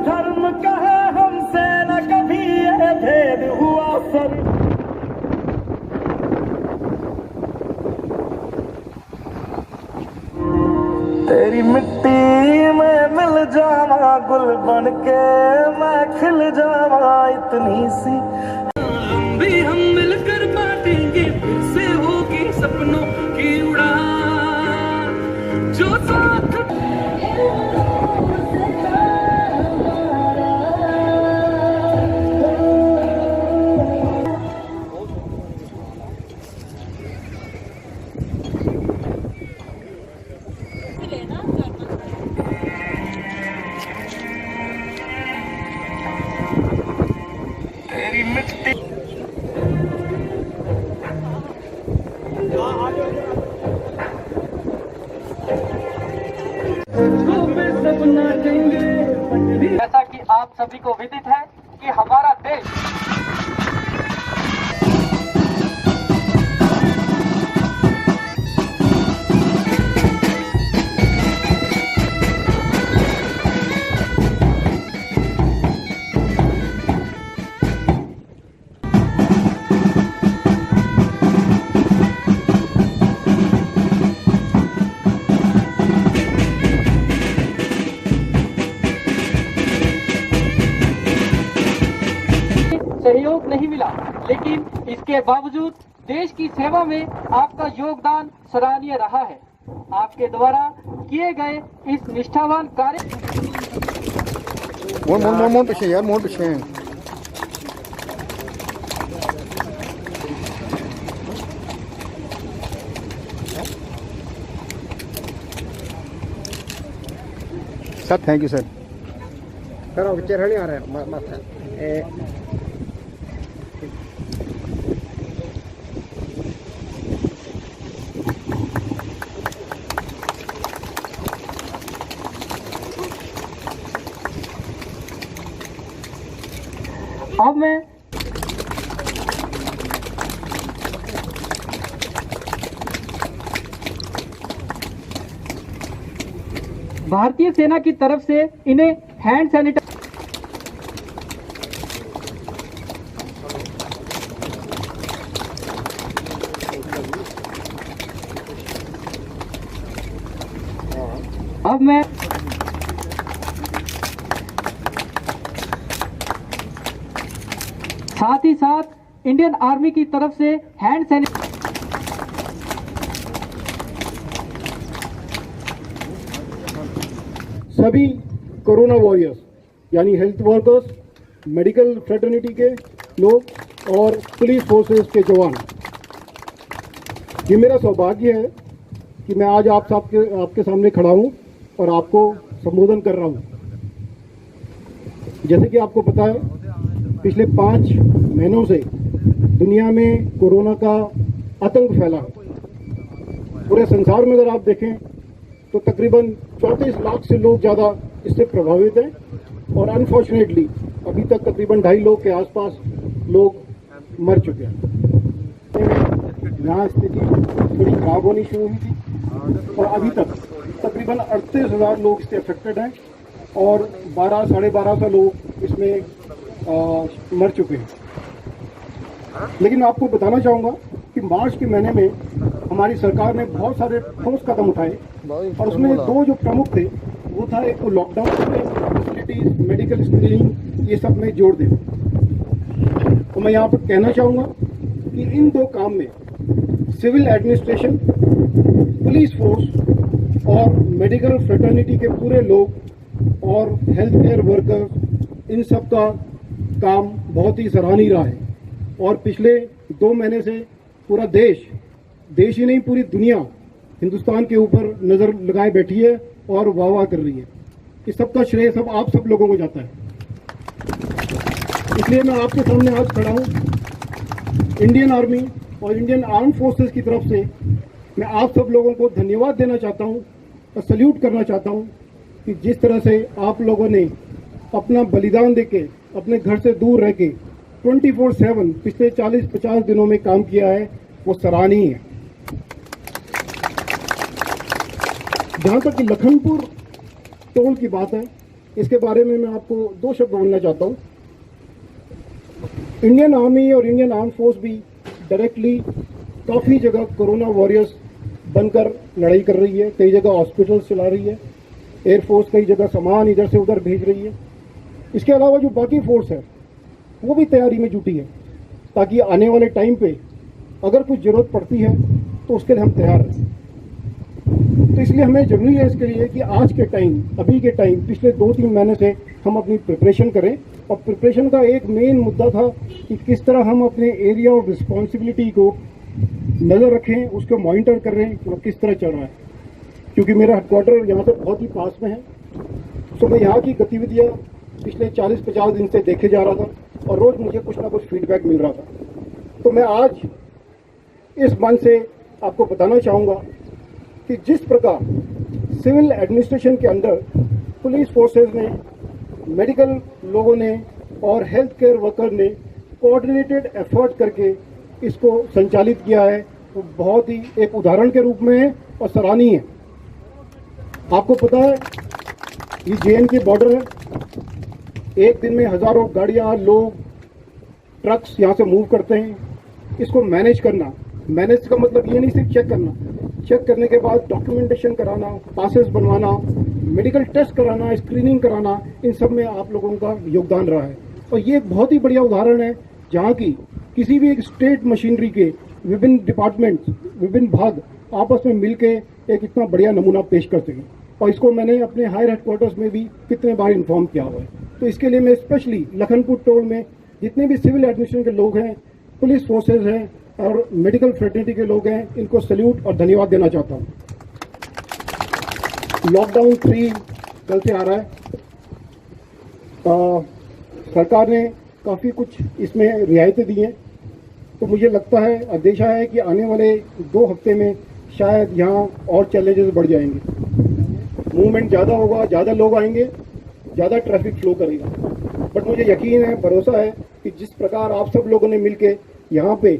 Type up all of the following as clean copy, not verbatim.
धर्म कहे हमसे न कभी ये भेद हुआ सर। तेरी मिट्टी में मिल जावा गुल बन के मैं खिल जावा इतनी सी। हम मिलकर बांटेंगे फिर से होगी सपनों की उड़ान जो साथ। तेरी मिट्टी जैसा कि आप सभी को विदित है कि हमारा देश सहयोग नहीं मिला, लेकिन इसके बावजूद देश की सेवा में आपका योगदान सराहनीय रहा है। आपके द्वारा किए गए इस निष्ठावान कार्य मोन पीछे यार, मोन पीछे sir. Thank you sir. Sir चेहरा नहीं आ रहा है माथा। अब मैं भारतीय सेना की तरफ से इन्हें हैंड सैनिटाइजर अब मैं साथ ही साथ इंडियन आर्मी की तरफ से हैंड सैनिटाइजर सभी कोरोना वॉरियर्स यानी हेल्थ वर्कर्स, मेडिकल फ्रेटर्निटी के लोग और पुलिस फोर्सेस के जवान, ये मेरा सौभाग्य है कि मैं आज आपके सामने खड़ा हूँ और आपको संबोधन कर रहा हूँ। जैसे कि आपको पता है, पिछले 5 महीनों से दुनिया में कोरोना का आतंक फैला है। पूरे संसार में अगर आप देखें तो तकरीबन 34 लाख से लोग ज़्यादा इससे प्रभावित हैं और अनफॉर्चुनेटली अभी तक तकरीबन 2.5 लाख के आसपास लोग मर चुके हैं। यहाँ स्थिति थोड़ी खराब होनी शुरू हुई थी और अभी तक तकरीबन 38,000 लोग इससे अफेक्टेड हैं और 12 साढ़े 12 लोग इसमें मर चुके हैं। लेकिन मैं आपको बताना चाहूँगा कि मार्च के महीने में हमारी सरकार ने बहुत सारे ठोस कदम उठाए और उसमें 2 जो प्रमुख थे वो था, एक तो लॉकडाउन फैसिलिटीज, मेडिकल स्क्रीनिंग, ये सब में जोड़ दें। तो मैं यहाँ पर कहना चाहूँगा कि इन 2 काम में सिविल एडमिनिस्ट्रेशन, पुलिस फोर्स और मेडिकल फ्रेटर्निटी के पूरे लोग और हेल्थ केयर वर्कर्स, इन सब का काम बहुत ही सराहनीय रहा है। और पिछले 2 महीने से पूरा देश ही नहीं पूरी दुनिया हिंदुस्तान के ऊपर नज़र लगाए बैठी है और वाह वाह कर रही है। इस सब का श्रेय सब आप सब लोगों को जाता है। इसलिए मैं आपके सामने आज खड़ा हूँ। इंडियन आर्मी और इंडियन आर्म फोर्सेस की तरफ से मैं आप सब लोगों को धन्यवाद देना चाहता हूँ और सल्यूट करना चाहता हूँ कि जिस तरह से आप लोगों ने अपना बलिदान देके अपने घर से दूर रह के 24/7 पिछले 40-50 दिनों में काम किया है, वो सराहनीय है। जहाँ तक कि लखनपुर टोल की बात है, इसके बारे में मैं आपको 2 शब्द बोलना चाहता हूँ। इंडियन आर्मी और इंडियन आर्म फोर्स भी डायरेक्टली काफ़ी जगह कोरोना वॉरियर्स बनकर लड़ाई कर रही है, कई जगह हॉस्पिटल्स चला रही है, एयरफोर्स कई जगह सामान इधर से उधर भेज रही है। इसके अलावा जो बाकी फोर्स है वो भी तैयारी में जुटी है, ताकि आने वाले टाइम पे अगर कुछ ज़रूरत पड़ती है तो उसके लिए हम तैयार रहें। तो इसलिए हमें ज़रूरी है इसके लिए कि आज के टाइम, अभी के टाइम, पिछले 2-3 महीने से हम अपनी प्रिपरेशन करें। और प्रिपरेशन का एक मेन मुद्दा था कि किस तरह हम अपने एरिया ऑफ रिस्पॉन्सिबिलिटी को नज़र रखें, उसको मॉनिटर कर रहे हैं कि वो किस तरह चल रहा है। क्योंकि मेरा हेडक्वार्टर यहाँ से बहुत ही पास में है, तो मैं यहाँ की गतिविधियाँ पिछले 40-50 दिन से देखे जा रहा था और रोज़ मुझे कुछ ना कुछ फीडबैक मिल रहा था। तो मैं आज इस मंच से आपको बताना चाहूँगा कि जिस प्रकार सिविल एडमिनिस्ट्रेशन के अंदर पुलिस फोर्सेस ने, मेडिकल लोगों ने और हेल्थ केयर वर्कर ने कोऑर्डिनेटेड एफर्ट करके इसको संचालित किया है, वो बहुत ही एक उदाहरण के रूप में है और सराहनीय है। आपको पता है ये JNK बॉर्डर है, एक दिन में हजारों गाड़ियां, लोग, ट्रक्स यहाँ से मूव करते हैं। इसको मैनेज करना, मैनेज का मतलब ये नहीं सिर्फ चेक करना, चेक करने के बाद डॉक्यूमेंटेशन कराना, पासेस बनवाना, मेडिकल टेस्ट कराना, स्क्रीनिंग कराना, इन सब में आप लोगों का योगदान रहा है। और ये एक बहुत ही बढ़िया उदाहरण है जहाँ की किसी भी एक स्टेट मशीनरी के विभिन्न डिपार्टमेंट्स, विभिन्न भाग आपस में मिलके एक इतना बढ़िया नमूना पेश कर सकें। और इसको मैंने अपने हायर हेडक्वार्टर्स में भी कितने बार इन्फॉर्म किया हुआ है। तो इसके लिए मैं स्पेशली लखनपुर टोल में जितने भी सिविल एडमिनिस्ट्रेशन के लोग हैं, पुलिस फोर्सेज हैं और मेडिकल फ्रेटर्निटी के लोग हैं, इनको सैल्यूट और धन्यवाद देना चाहता हूँ। लॉकडाउन 3 कल से आ रहा है। सरकार ने काफ़ी कुछ इसमें रियायतें दी हैं, तो मुझे लगता है, अंदेशा है कि आने वाले 2 हफ्ते में शायद यहाँ और चैलेंजेस बढ़ जाएंगे। मूवमेंट ज़्यादा होगा, ज़्यादा लोग आएंगे, ज़्यादा ट्रैफिक फ्लो करेगा। बट मुझे यकीन है, भरोसा है कि जिस प्रकार आप सब लोगों ने मिलके यहाँ पे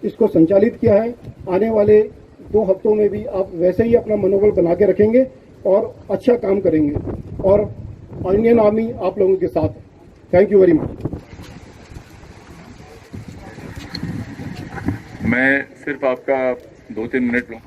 इसको संचालित किया है, आने वाले 2 हफ्तों में भी आप वैसे ही अपना मनोबल बना के रखेंगे और अच्छा काम करेंगे। और इंडियन आर्मी आप लोगों के साथ है। Thank you very much. मैं सिर्फ आपका 2-3 मिनट लूँ।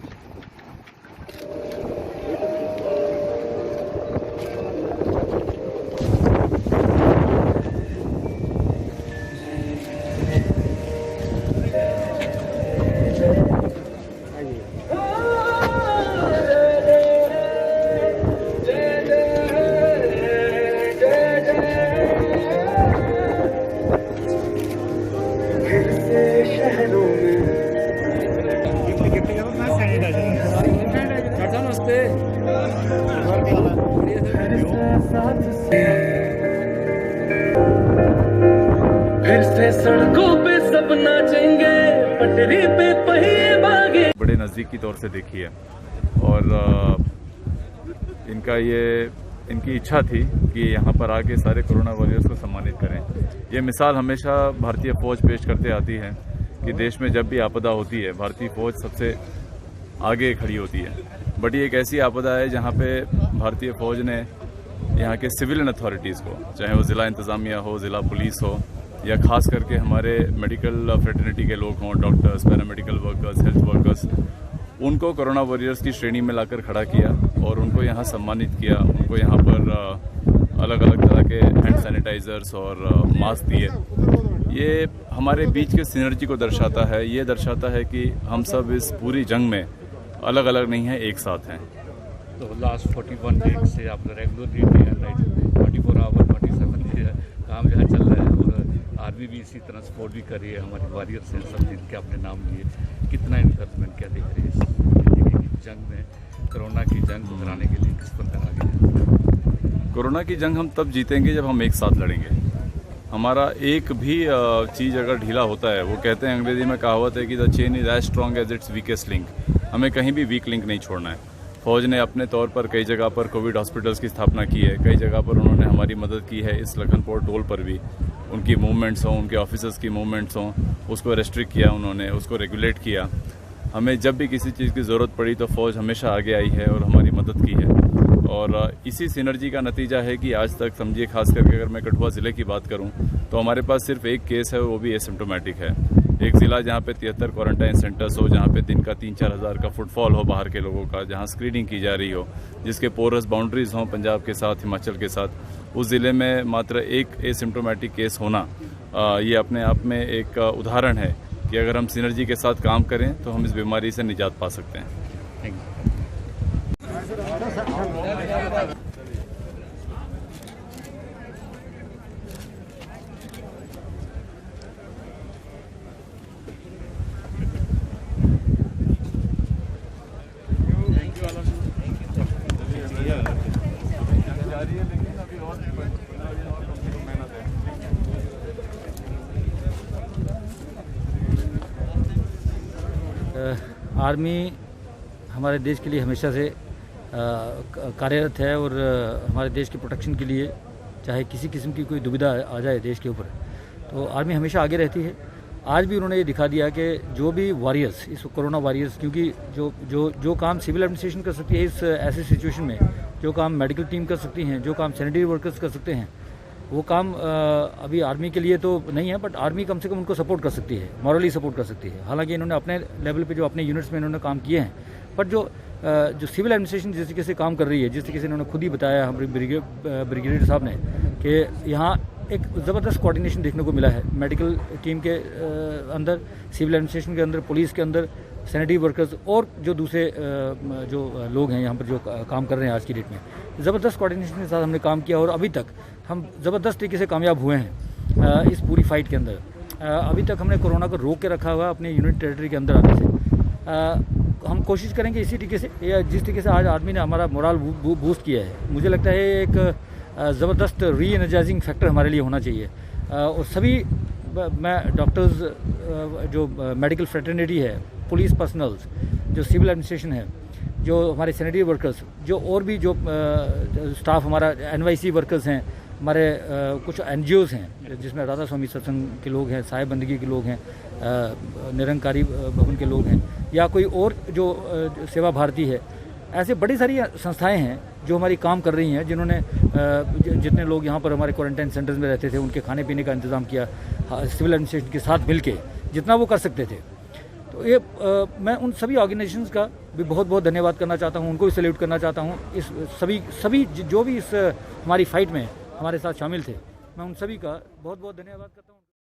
फिर से सड़कों पे सब नाचेंगे, पटरी पे पहिए भागे। बड़े नज़दीकी तौर से देखी है और इनकी इच्छा थी कि यहाँ पर आके सारे कोरोना वॉरियर्स को सम्मानित करें। ये मिसाल हमेशा भारतीय फ़ौज पेश करते आती है कि देश में जब भी आपदा होती है, भारतीय फ़ौज सबसे आगे खड़ी होती है। बट ये एक ऐसी आपदा है जहाँ पे भारतीय फ़ौज ने यहाँ के सिविलियन अथॉरिटीज़ को, चाहे वो ज़िला इंतज़ामिया हो, ज़िला पुलिस हो, या ख़ास करके हमारे मेडिकल फ्रेटर्निटी के लोग हों, doctors, paramedical workers, health workers, उनको कोरोना वॉरियर्स की श्रेणी में लाकर खड़ा किया और उनको यहाँ सम्मानित किया। उनको यहाँ पर अलग अलग तरह के हैंड सैनिटाइज़र्स और मास्क दिए। ये हमारे बीच के सिनर्जी को दर्शाता है। ये दर्शाता है कि हम सब इस पूरी जंग में अलग अलग नहीं हैं, एक साथ हैं। तो लास्ट 41 डेज से आप regularly day and night 24 hour 47 काम जो है चल रहा है और आर्मी भी इसी तरह सपोर्ट भी कर रही है। हमारे वॉरियर्स हैं सब जिनके अपने नाम लिए, कितना इनकरेजमेंट क्या देख रहे हैं इस जंग में, कोरोना की जंग को कराने के लिए किस प्रकार आगे है? कोरोना की जंग हम तब जीतेंगे जब हम एक साथ लड़ेंगे। हमारा एक भी चीज़ अगर ढीला होता है, वो कहते हैं, अंग्रेजी में कहावत है कि the chain is as strong as its weakest link. हमें कहीं भी वीक लिंक नहीं छोड़ना है। फ़ौज ने अपने तौर पर कई जगह पर कोविड हॉस्पिटल्स की स्थापना की है, कई जगह पर उन्होंने हमारी मदद की है। इस लखनपुर टोल पर भी उनकी मूवमेंट्स हों, उनके ऑफिसर्स की मूवमेंट्स हों, उसको रेस्ट्रिक्ट किया उन्होंने, उसको रेगुलेट किया। हमें जब भी किसी चीज़ की ज़रूरत पड़ी तो फ़ौज हमेशा आगे आई है और हमारी मदद की है। और इसी सिनर्जी का नतीजा है कि आज तक समझिए, खास करके अगर मैं कठुआ ज़िले की बात करूं तो हमारे पास सिर्फ एक केस है, वो भी एसिम्प्टोमेटिक है। एक ज़िला जहां पे 73 क्वारंटाइन सेंटर्स हो, जहां पे दिन का 3-4 हज़ार का फुटफॉल हो बाहर के लोगों का, जहां स्क्रीनिंग की जा रही हो, जिसके पोरस बाउंड्रीज हों पंजाब के साथ, हिमाचल के साथ, उस ज़िले में मात्र एक एसिम्प्टोमेटिक केस होना ये अपने आप में एक उदाहरण है कि अगर हम सिनर्जी के साथ काम करें तो हम इस बीमारी से निजात पा सकते हैं। Thank you. आर्मी हमारे देश के लिए हमेशा से कार्यरत है और हमारे देश के प्रोटेक्शन के लिए चाहे किसी किस्म की कोई दुविधा आ जाए देश के ऊपर तो आर्मी हमेशा आगे रहती है। आज भी उन्होंने ये दिखा दिया कि जो भी वॉरियर्स, इस कोरोना वॉरियर्स, क्योंकि जो काम सिविल एडमिनिस्ट्रेशन कर सकती है इस ऐसी सिचुएशन में, जो काम मेडिकल टीम कर सकती हैं, जो काम सैनिटरी वर्कर्स कर सकते हैं, वो काम अभी आर्मी के लिए तो नहीं है, बट आर्मी कम से कम उनको सपोर्ट कर सकती है, मॉरली सपोर्ट कर सकती है। हालांकि इन्होंने अपने लेवल पे जो अपने यूनिट्स में इन्होंने काम किए हैं, बट जो सिविल एडमिनिस्ट्रेशन जिस तरीके से काम कर रही है, जिस तरीके से इन्होंने खुद ही बताया हमारे ब्रिगेडियर साहब ने कि यहाँ एक ज़बरदस्त कोऑर्डिनेशन देखने को मिला है मेडिकल टीम के अंदर, सिविल एडमिनिस्ट्रेशन के अंदर, पुलिस के अंदर, सैनिटरी वर्कर्स और जो दूसरे जो लोग हैं यहाँ पर जो काम कर रहे हैं आज की डेट में, ज़बरदस्त कोऑर्डिनेशन के साथ हमने काम किया और अभी तक हम ज़बरदस्त तरीके से कामयाब हुए हैं इस पूरी फाइट के अंदर। अभी तक हमने कोरोना को रोक के रखा हुआ अपने यूनिट टेरिटरी के अंदर आने से। हम कोशिश करेंगे इसी तरीके से, या जिस तरीके से आज आर्मी ने हमारा मोरल बूस्ट किया है, मुझे लगता है एक ज़बरदस्त री एनर्जाइजिंग फैक्टर हमारे लिए होना चाहिए। और सभी मैं डॉक्टर्स, जो मेडिकल फ्रेटर्निटी है, पुलिस पर्सनल्स, जो सिविल एडमिनिस्ट्रेशन है, जो हमारे सैनिटरी वर्कर्स, जो और भी जो स्टाफ हमारा NYC वर्कर्स हैं, हमारे कुछ NGOs हैं जिसमें राधा स्वामी सत्संग के लोग हैं, साहिब बंदगी के लोग हैं, निरंकारी भवन के लोग हैं, या कोई और जो सेवा भारती है, ऐसे बड़ी सारी संस्थाएं हैं जो हमारी काम कर रही हैं, जिन्होंने जितने लोग यहाँ पर हमारे क्वारंटाइन सेंटर्स में रहते थे उनके खाने पीने का इंतज़ाम किया सिविल एडमिनिस्ट्रेशन के साथ मिलके जितना वो कर सकते थे। तो ये मैं उन सभी ऑर्गेनाइजेशंस का भी बहुत बहुत धन्यवाद करना चाहता हूँ, उनको भी सैल्यूट करना चाहता हूँ। इस सभी जो भी इस हमारी फाइट में हमारे साथ शामिल थे, मैं उन सभी का बहुत बहुत धन्यवाद करता हूँ।